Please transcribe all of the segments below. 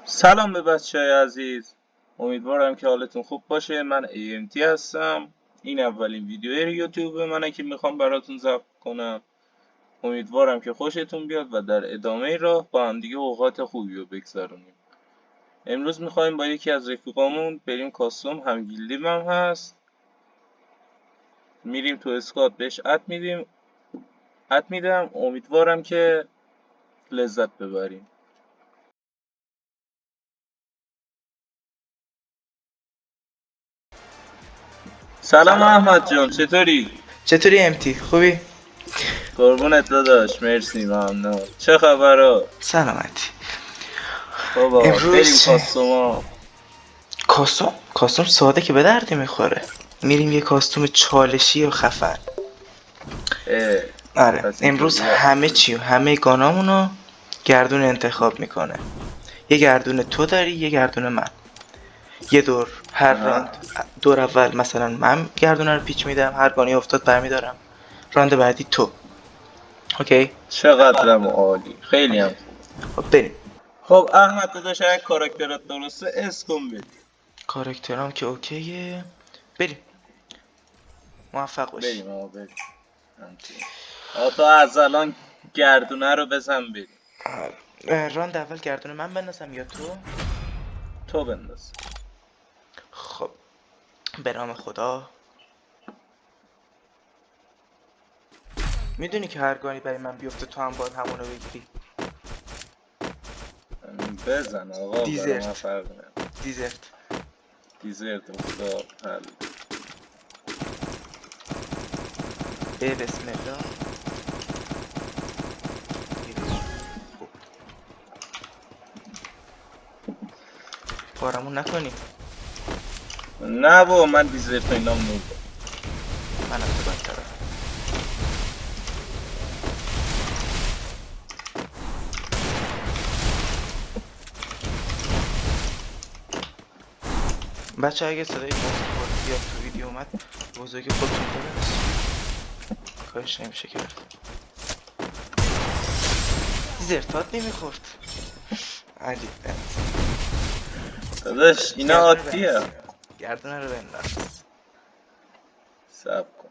سلام به بچه عزیز. امیدوارم که حالتون خوب باشه. من AMT هستم. این اولین ویدیوی یوتیوب منه که میخوام براتون ضبط کنم. امیدوارم که خوشتون بیاد و در ادامه راه با هم دیگه اوقات خوبی رو بگذرونیم. امروز میخوایم با یکی از رفیقامون بریم کاستوم، هم گیلدیم هم هست. میریم تو اسکات بهش اد میدم. امیدوارم که لذت ببریم. سلام احمد جان، چطوری؟ چطوری امتی؟ خوبی؟ قربونت داداش، مرسی، ممنون. چه خبرها؟ سلامتی. بابا بریم امروز کاستوما. کاستوم ساده که به دردی میخوره. میریم یه کاستوم چالشی و خفن. اه، آره، پس امروز اینطوریه. همه چی و همه گانامونو گردون انتخاب میکنه. یه گردون تو داری، یه گردون من. یه دور هر آها. دور اول مثلا من گردونه رو پیچ میدم، هر گانی افتاد برمیدارم. راند بعدی تو. اوکی؟ چقدرم عالی، خیلی هم خوب. خب بریم. خب احمد داداش، اگه کاراکترت درسته اسم بده. کاراکترام که اوکیه. بریم. موفق باشی. بریم آقا، بریم. همچنین. آقا تا از الان گردونه رو بزن بریم. راند اول گردون من بندازم یا تو؟ تو بنداز. خب، به نام خدا. میدونی که هر گانی برای من بیفته تو هم باید همونو بگیری. بزن آقا، برا من دیزرت. فرق نمیکنه. دیزرت. دیزرت خدا حل. به بسم الله. خوب. پارمون نکنی. نه بابا، من دیزرت و اینام نمی‌کنم. منم تو بدترم. بچه اگه صدای موسیقی یا تو ویدیو اومد بزرگی خودتون ببینید. کارش نمیشه کرد. دیزرتات نمیخورد. عجیب بند. داداش اینا گردن رو عادیه. بنداز. گردن رو بنداز. سب کن.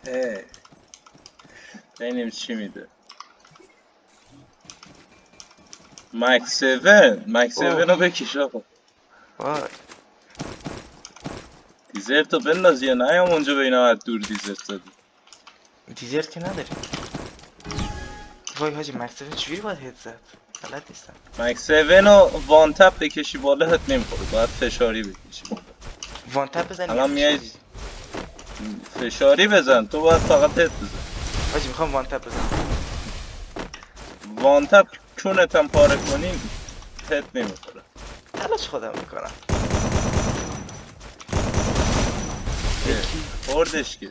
هی ببینیم چی میده. مکس 7 اوه رو بکش آقا. وای. دیزرتو بنداز یا نه، یا اونجا به اینا از دور دیزرت زدی. دیزرت که نداریم. وای حاجی مکتب چجوری باید هد زد؟ بلد نیستم. مکس 7 رو وان تپ بکشی بالا هت نمیخوره، باید فشاری بکشی بالا. وان تپ بزنی الان یعنی میای چی؟ فشاری بزن، تو باید فقط هت بزن. حاجی میخوام وان تپ بزنم. وان تپ چونت هم پاره کنی هت نمیخوره. تلاش خودم میکنم. یکی خوردش که.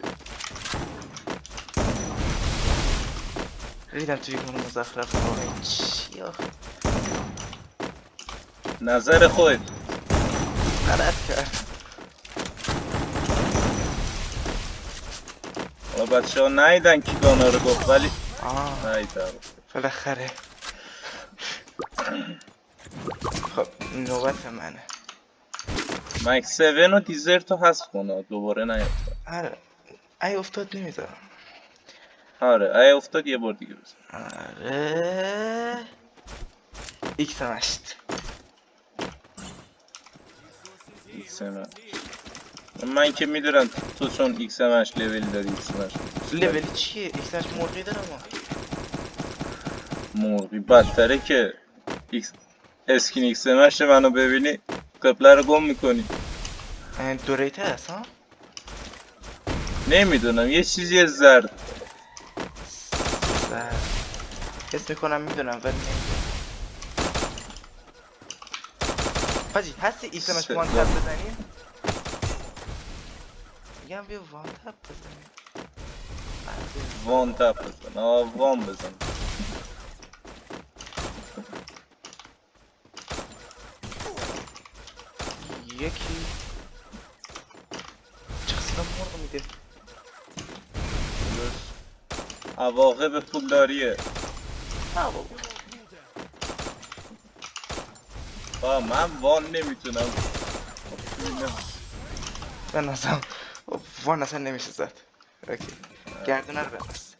ریدم توی اون مزخرف واقعی. چی آخه؟ نظر خود. غلط کردم. حالا بچه ها نیدن کی گانا رو گفت، ولی آه نیدن. بالاخره. خب نوبت منه. مکس 7 و دیزرتو حذف کنه دوباره نیفتاد. آره ای افتاد نمیذارم. آره ای افتاد یه بار دیگه بزن. آره ایکس هم هشت. ایکس من که میدونم تو چون ایکس همش لول داری ایکس همش می‌ذاشتی، ولی لولی چیه؟ ایکس هشت مرغی دارم ها. مرغی بدتره که ایکس اسکین ایکس همش منو ببینی قبله رو گم میکنی. دو ریته هست ها؟ نمیدونم یه چیزی زرد. زرد. حس میکنم میدونم ولی نمیدونم. حاجی هستی ایکس همش وان تپ بزنیم؟ میگم بیا وان تپ بزنیم. وان تپ بزن، وان بزن. یکی چه اصلا مرغ میده. عواقب پولداریه. نه بابا. من وان نمیتونم. من اصلا وان اصلا نمیشه زد. اوکی گردونه رو ببست.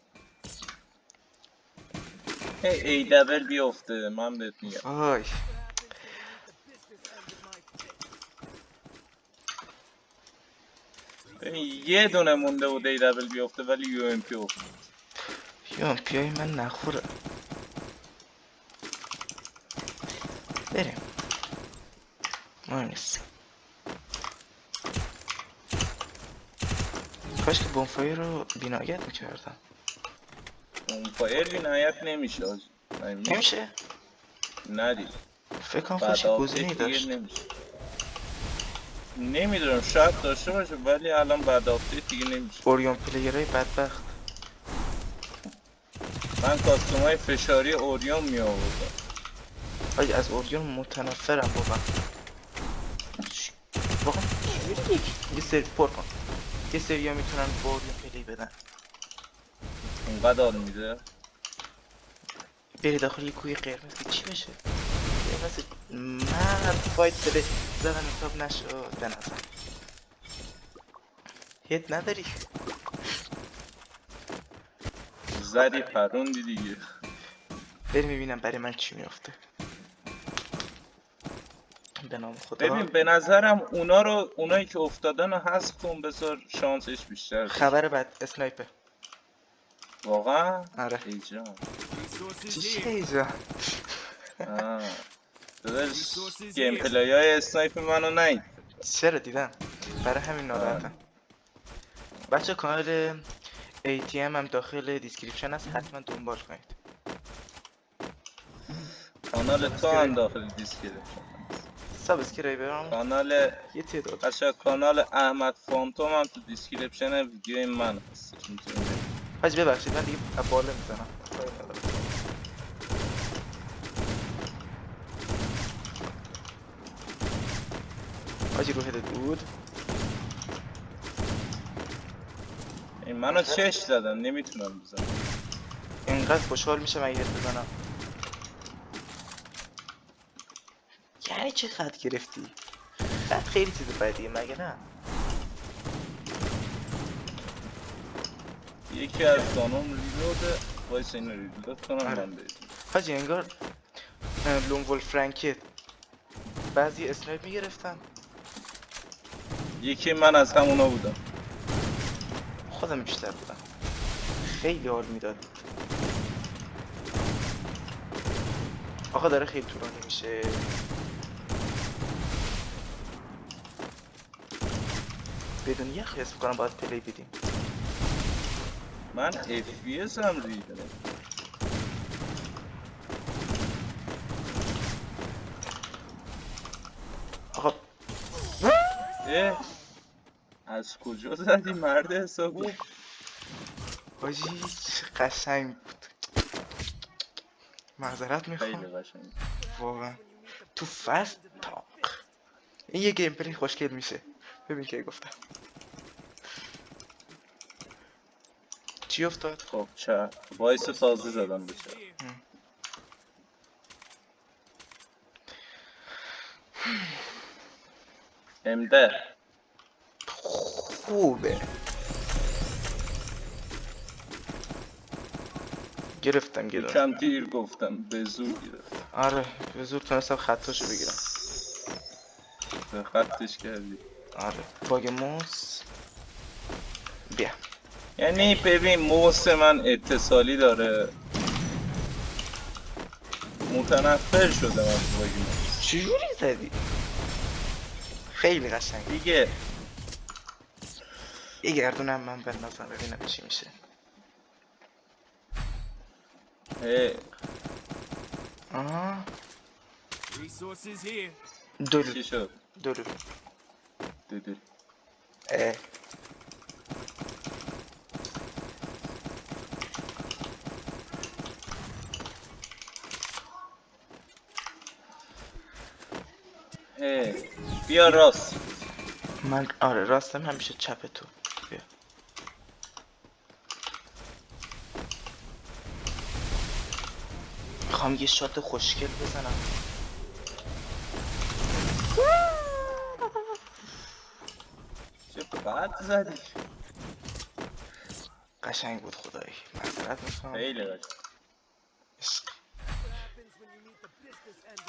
ای دبل بیفته من بهت میگم. وای ببین یه دونه مونده بود ای دبل بیفته ولی یو ام پی افتاد. یا پیای من نخوره. بریم مهم نیست. کاش که بونفایر رو بینایت میکردم. اون فایر بی نهایت نمیشه آجی. نمیشه؟ ندی فکر کنم خودش بعد یه گزینه‌ای آپدیت دیگه داشت. نمیشه. نمیدونم شاید داشته باشه ولی الان بعد آپدیت دیگه نمیشه. اوریون پلیرهای بدبخت. من کاستومای فشاری اوریون می آوردم. آجی از اوریون متنفرم بابا. واقعا چجوری یه سری پر کن. یه سری ها میتونن با اوریون پلی بدن. اونقدر حال میده. بری داخل یه کوی قرمز که چی بشه؟ قرمز مرد فایت بده زدن حساب نشد به نظر. هید نداری؟ زدی پروندی دیگه. بری میبینم برای من چی میفته. به نام خدا. ببین به نظرم اونایی که افتادن رو حذف کن بذار شانسش بیشتر بشه. خبر بد اسنایپر. واقعا؟ آره ای جان. چی اینجا؟ داداش گیم پلی های اسنایپ منو نید. چرا دیدم برای همین ناراحتم. بچه کانال ATM هم داخل دیسکریپشن هست حتما دنبال کنید. کانال تو هم داخل دیسکریپشن. سابسکرایبرام کانال یه تعداد. بچه کانال احمد فانتوم هم تو دیسکریپشن ویدیوی من هست. حاج ببخشید من دیگه بالا میزنم. حاجی روحت بود. این منو چش زدن نمیتونم بزنم. اینقدر خوشحال میشه من یه بزنم. یعنی چه خط گرفتی؟ خط خیلی چیز بدیه مگه نه؟ یکی از دانم ریلوده. وایس اینو ریلود کنم آره. من بهتون. حاجی انگار لون ولف فرانکت بعضی اسنایپ میگرفتن. یکی من از همونا بودم. خودم بیشتر بودم. خیلی حال میداد. آقا داره خیلی طولانی میشه. بدون یخ حس میکنم باید پلی بدیم. من FPS هم ریده. آقا از کجا زدی مرد حسابی؟ حاجی چه قشنگ بود. معذرت خیلی میخوام قشنگ. واقعا. تو فست تاق این یه گیم پلی خوشگل میشه. ببین که گفتم چی افتاد؟ خب چه وایس تازه زدم بچه. امده خوبه. گرفتم گیرم. یکم دیر گفتم به زور گرفت. آره به زور تونستم خطاشو بگیرم. به خطش کردی. آره باگ موس. بیا یعنی ببین موس من اتصالی داره. متنفر شدم از باگ موس. چجوری زدی؟ خیلی قشنگ دیگه یه گردونم من بندازم ببینم چی میشه. آها دلو چی شد؟ دلو دیدی اه بیا راست. من آره راستم همیشه چپ تو. بیا میخوام یه شات خوشگل بزنم. چه بد زدی. قشنگ بود خدایی. معذرت میخوام. خیلی قشنگ. عشق.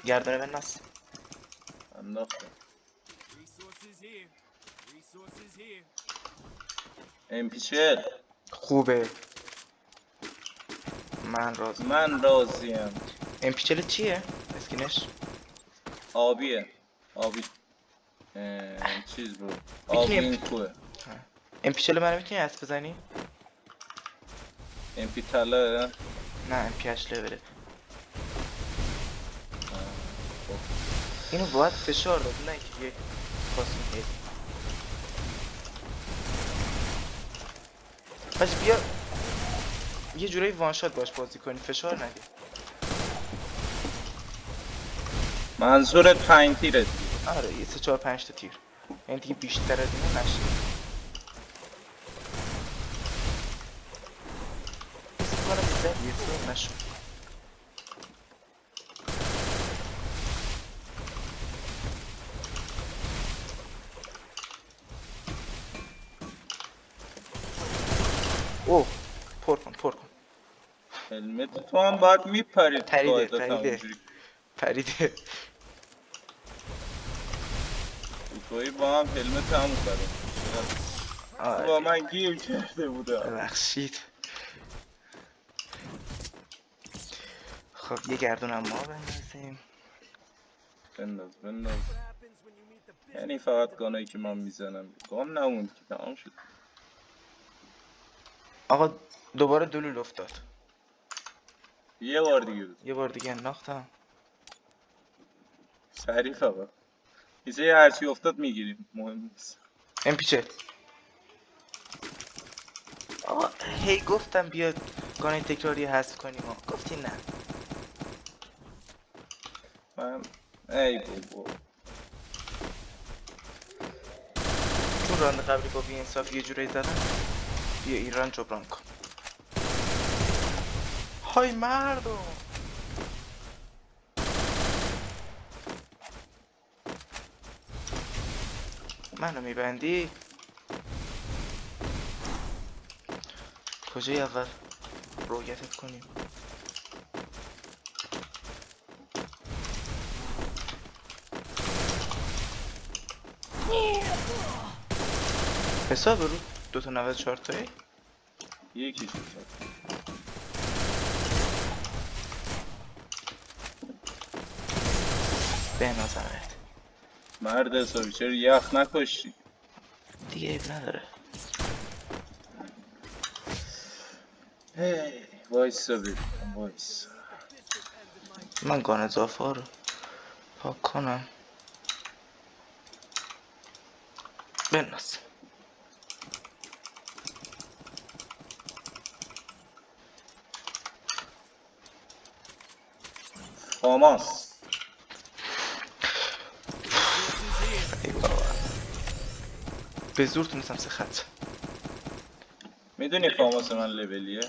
گردنه بنداز. انداختم. MP40 خوبه. من راضی. من راضیم. MP40 چیه؟ اسکینش؟ آبیه. آبی چیز بود. آبی میتونی این کوه. MP40 منو میتونی اسب بزنی؟ MP طلا. نه MP8 لوله. خب. اینو باید فشار داد نه اینکه یه پاسون هید. باشه بیا یه جورایی وانشات باش بازی کنی فشار ندی. منظورت 5 تیره دیگه. آره یه 3 4 5 تا تیر. یعنی دیگه بیشتر از اینو نشه. حس می‌کنم یه سر نشد. اوه پر کن. هلمت تو هم باید میپرید قاعدتا پریده اونجوری. توی با هم هلمت هم کرده. آره با من گیر کرده بوده. ببخشید. خب یه گردون هم ما بندازیم. بنداز. یعنی فقط گانایی که من میزنم گان نموند که تمام شد. آقا دوباره دلول افتاد. یه بار دیگه بزن. یه بار دیگه انداختم. سریع فقط یه هرچی افتاد میگیریم مهم نیست. MP40 آقا هی گفتم بیاد گانه تکراری حذف کنیم گفتی نه. من ای بابا چون راند قبلی با بی انصاف یه جوری زدم بیا ایران جبران کن. های مردم منو میبندی؟ کجای اول رویتت کنیم؟ حساب رو 294 تایی؟ یکی شد. بنازمت مرد حسابی چرا یخ نکشتی دیگه عیب نداره. هی وایسا ببینم وایسا. من گان اضافه ها رو پاک کنم بناز. فاماس ای بابا به زور تونستم 3 خط. میدونی فاماس من لولیه؟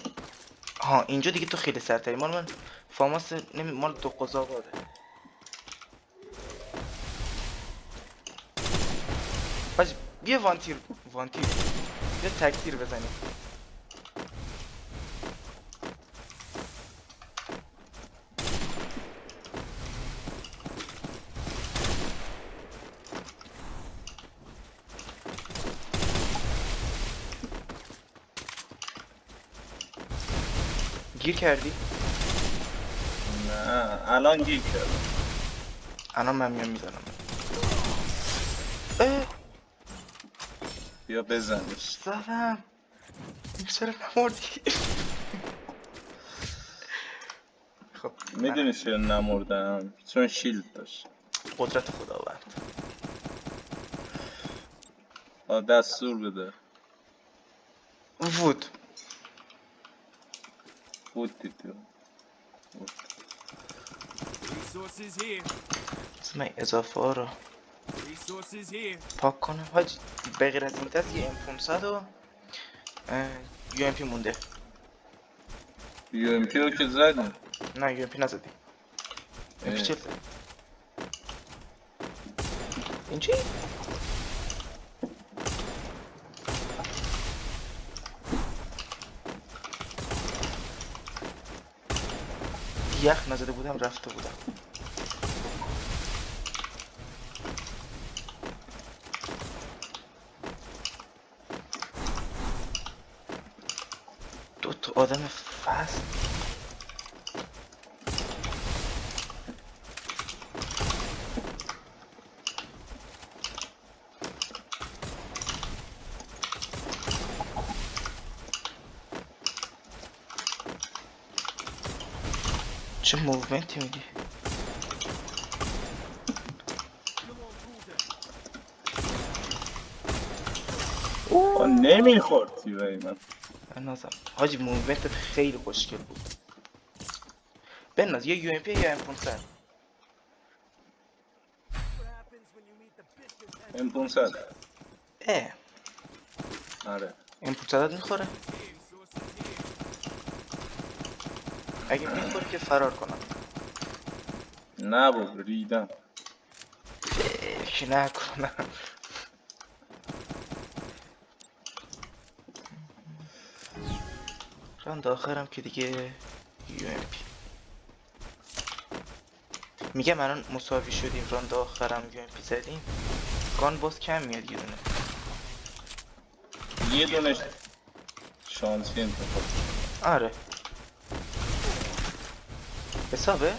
ها اینجا دیگه تو خیلی سرتری. مال من فاماس مال دو قزاقاره. باش بیا وانتیر بیا تکتیر بزنیم. گیر کردی؟ نه الان گیر کردم. الان من میام میزنم. بیا بزنش. زدم چرا نمردی؟ خب میدونی چرا نمردم؟ چون شیلد داشت. قدرت خداوند. دستور بده. وود دیدی من اضافه ها رو پاک کنم حاجی. بغیر از این دست یه M500 و UMP مونده. UMP رو که زدیم. نه یو ام پی نزدی. ام پی چه؟ این چی؟ یخ نزده بودم رفته بودم. دو تا آدم فست. چه موومنتی میدی؟ نمیخورد تیرای من. بنازم حاجی موومنتت خیلی خوشگل بود. بناز یه یو ام پی یا ام 500. M500. اه آره. ام 500 میخوره؟ اگه میخوره که فرار کنم. نه بابا ریدم. فکر نکنم. راند آخرم که دیگه یو ام پی. میگم الان مساوی شدیم راند آخرم یو ام پی زدیم. گان باز کم میاد یه دونه. یه دونش شانسی انتخاب. آره حسابه؟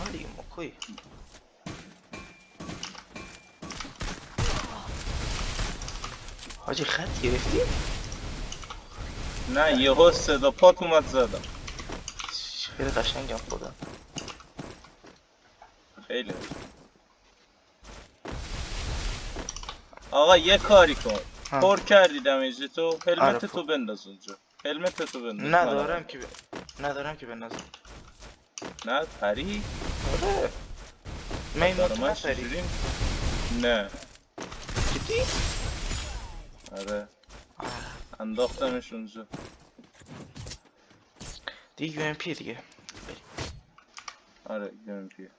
آره دیگه مکوی. حاجی خط گرفتی؟ نه یهو صدا پات اومد زدم. خیلی قشنگم خودم. خیلی. آقا یه کاری کن. ها. پر کردی دمیجی تو. آره هلمت تو بنداز اونجا. هلمت تو بنداز. ندارم که بنازم. نه پری. آره من برا تو من نپری. چجوری؟ نه. جدی؟ آره انداختمش اونجا. دیگه یو ام پی دیگه. آره UMP.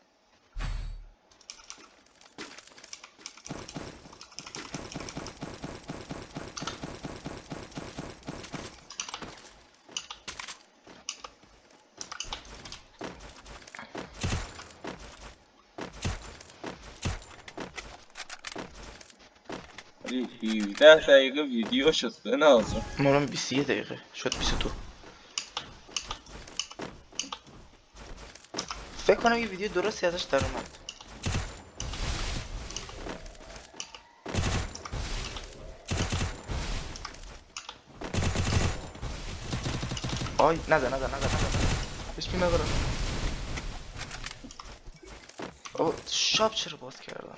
ولی 17 دقیقه ویدیو شد بنازم. مالم 21 دقیقه شد 22. فکر کنم یه ویدیو درستی ازش در اومد. آی نزن هیچکی ندارم. آبا شاب چرا باز کردم؟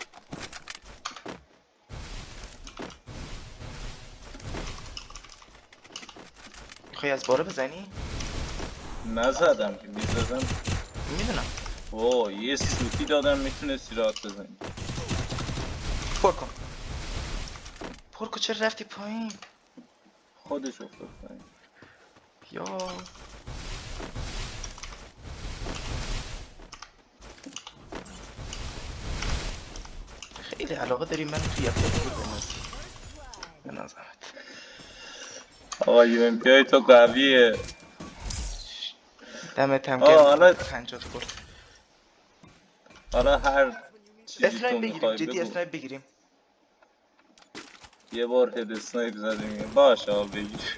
میخوای از باره بزنی؟ نزدم که میزدم. میدونم. اوه یه سوتی دادم میتونستی راحت بزنی. پر کن چرا رفتی پایین؟ خودش افتاد پایین. یا خیلی علاقه داری من توی یفت بنازمت. آقا UMP های تو قویه. دمت هم حالا گرم 50 خورد. حالا هر چیزی تو اسنایپ بگیریم میخوای جدی بگو. اسنایپ بگیریم. یه بار هد اسنایپ زدیم. باشه آقا بگیر.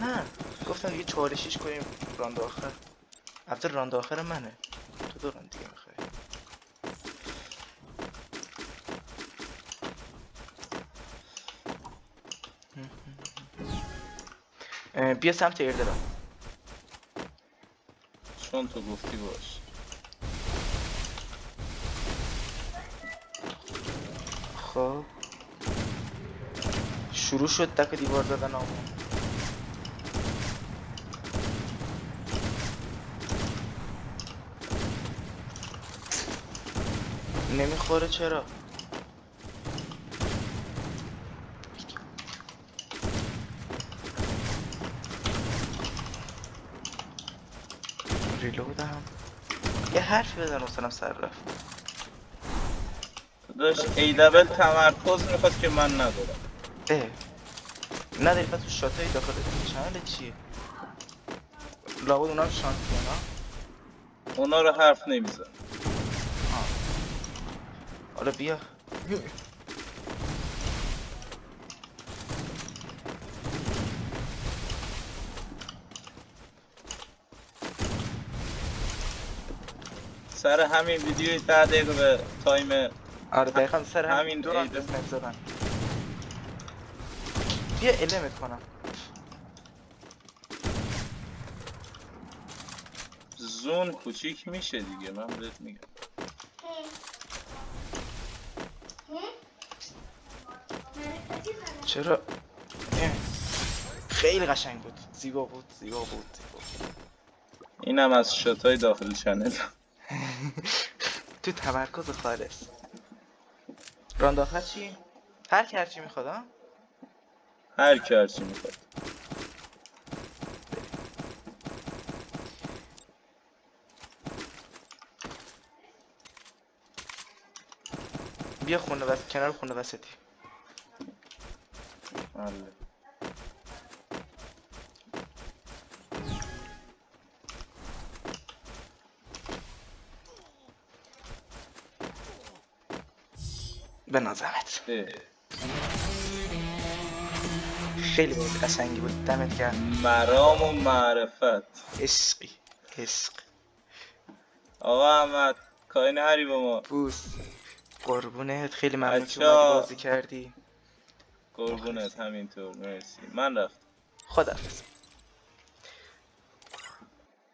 نه گفتم یه 4-6 کنیم راند آخر. البته راند آخر منه. تو دو راند دیگه میخوای. بیا سمت ایردرا. چون تو گفتی باش. خب شروع شد تک دیوار زدن آمون. نمیخوره چرا؟ ریلودم. یه حرفی بزن مثلا سر رفت. داشت ای دبل تمرکز میخواد که من ندارم. اه نداری پس تو شاتای داخل چنل چیه؟ لابد اونا رو شانسی ها؟ اونا رو حرف نمیزن. حالا بیا. سر همین ویدیوی 10 دقیقه به تایم آره دقیقا سر همین همین دو راند عید اسنپ زدن. بیا المت کنم. زون کوچیک میشه دیگه، من بهت میگم. چرا؟ خیلی قشنگ بود. زیبا بود زیبا بود زیبا بود. اینم از شاتای داخل چنل. تو تمرکز خالص. راند آخر چی؟ هر کی هرچی میخواد ها؟ هر کی هرچی میخواد. بیا خونه کنار خونه وسطی. بله. به نظرت اه. خیلی بازی قشنگی بود. دمت گرم. مرام و معرفت. عشقی عشق. آقا احمد کاری نهری با ما. بوس. قربونت. خیلی ممنون که اومدی بچه‌ها بازی کردی. قربونت، مخلصی. همینطور، مرسی، من رفتم. خداحافظ.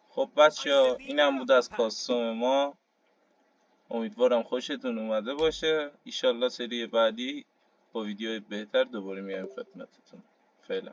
خب بچه‌ها اینم بود از کاستوم ما. امیدوارم خوشتون اومده باشه. ایشالله سری بعدی با ویدیو بهتر دوباره میایم خدمتتون. فعلا